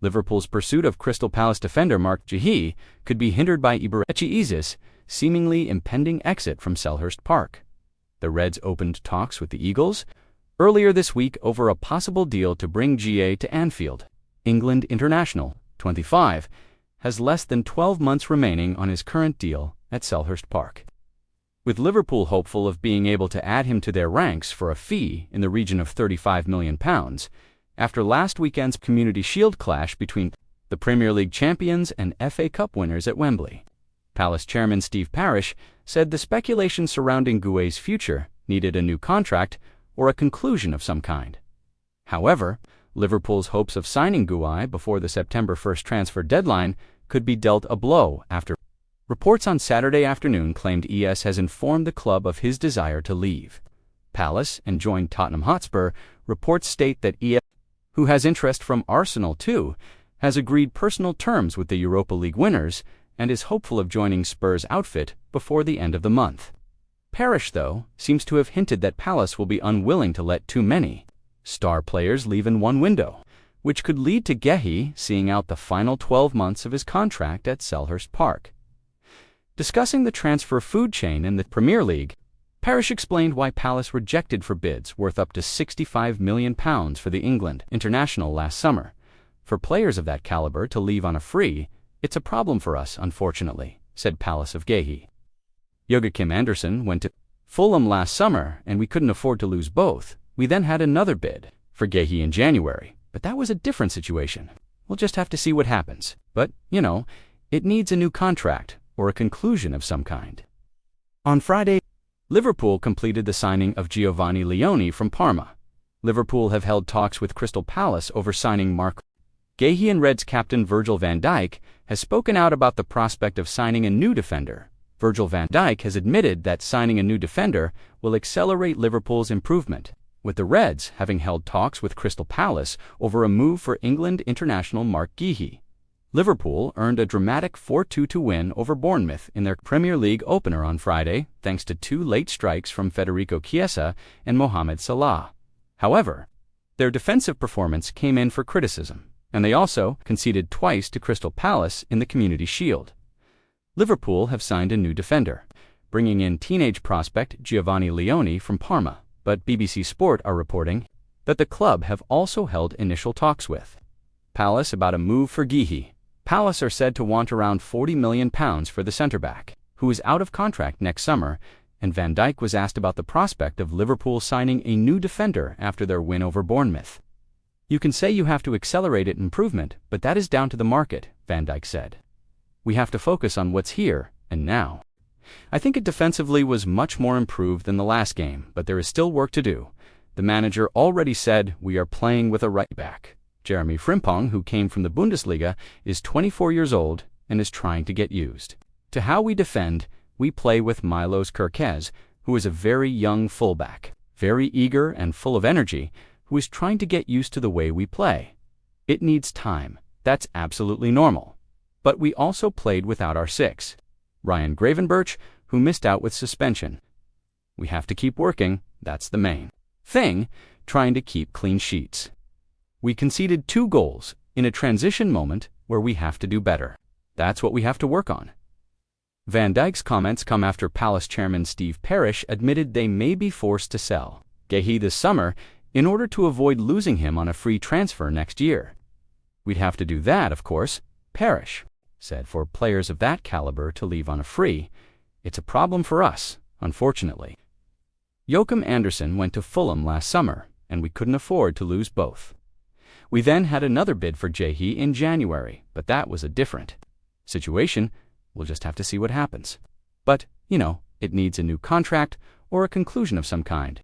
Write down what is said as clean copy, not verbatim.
Liverpool's pursuit of Crystal Palace defender Marc Guehi could be hindered by Eberechi Eze's seemingly impending exit from Selhurst Park. The Reds opened talks with the Eagles earlier this week over a possible deal to bring Guehi to Anfield. England international, 25, has less than 12 months remaining on his current deal at Selhurst Park. With Liverpool hopeful of being able to add him to their ranks for a fee in the region of £35 million, after last weekend's Community Shield clash between the Premier League champions and FA Cup winners at Wembley. Palace chairman Steve Parish said the speculation surrounding Guehi's future needed a new contract or a conclusion of some kind. However, Liverpool's hopes of signing Guehi before the September 1st transfer deadline could be dealt a blow after reports on Saturday afternoon claimed ES has informed the club of his desire to leave Palace and join Tottenham Hotspur. Reports state that ES, who has interest from Arsenal too, has agreed personal terms with the Europa League winners and is hopeful of joining Spurs' outfit before the end of the month. Parish, though, seems to have hinted that Palace will be unwilling to let too many star players leave in one window, which could lead to Guehi seeing out the final 12 months of his contract at Selhurst Park. Discussing the transfer food chain in the Premier League, Parish explained why Palace rejected for bids worth up to £65 million for the England international last summer. For players of that caliber to leave on a free, it's a problem for us, unfortunately, said Palace of Guehi. Joachim Andersen went to Fulham last summer, and we couldn't afford to lose both. We then had another bid for Guehi in January, but that was a different situation. We'll just have to see what happens. But, it needs a new contract or a conclusion of some kind. On Friday, Liverpool completed the signing of Giovanni Leone from Parma. Liverpool have held talks with Crystal Palace over signing Marc Guehi, and Reds captain Virgil van Dijk has spoken out about the prospect of signing a new defender. Virgil van Dijk has admitted that signing a new defender will accelerate Liverpool's improvement, with the Reds having held talks with Crystal Palace over a move for England international Marc Guehi. Liverpool earned a dramatic 4-2 win over Bournemouth in their Premier League opener on Friday, thanks to two late strikes from Federico Chiesa and Mohamed Salah. However, their defensive performance came in for criticism, and they also conceded twice to Crystal Palace in the Community Shield. Liverpool have signed a new defender, bringing in teenage prospect Giovanni Leone from Parma, but BBC Sport are reporting that the club have also held initial talks with Palace about a move for Guehi. Palace are said to want around £40 million for the centre-back, who is out of contract next summer, and Van Dijk was asked about the prospect of Liverpool signing a new defender after their win over Bournemouth. You can say you have to accelerate improvement, but that is down to the market, Van Dijk said. We have to focus on what's here and now. I think it defensively was much more improved than the last game, but there is still work to do. The manager already said we are playing with a right back. Jeremy Frimpong, who came from the Bundesliga, is 24 years old and is trying to get used to how we defend. We play with Milos Kerkez, who is a very young fullback, very eager and full of energy, who is trying to get used to the way we play. It needs time. That's absolutely normal. But we also played without our six, Ryan Gravenberch, who missed out with suspension. We have to keep working. That's the main thing, trying to keep clean sheets. We conceded 2 goals in a transition moment where we have to do better. That's what we have to work on. Van Dijk's comments come after Palace chairman Steve Parish admitted they may be forced to sell Guehi this summer in order to avoid losing him on a free transfer next year. We'd have to do that, of course, Parish said. For players of that caliber to leave on a free, it's a problem for us, unfortunately. Joachim Andersen went to Fulham last summer, and we couldn't afford to lose both. We then had another bid for Guehi in January, but that was a different situation. We'll just have to see what happens. But, it needs a new contract or a conclusion of some kind.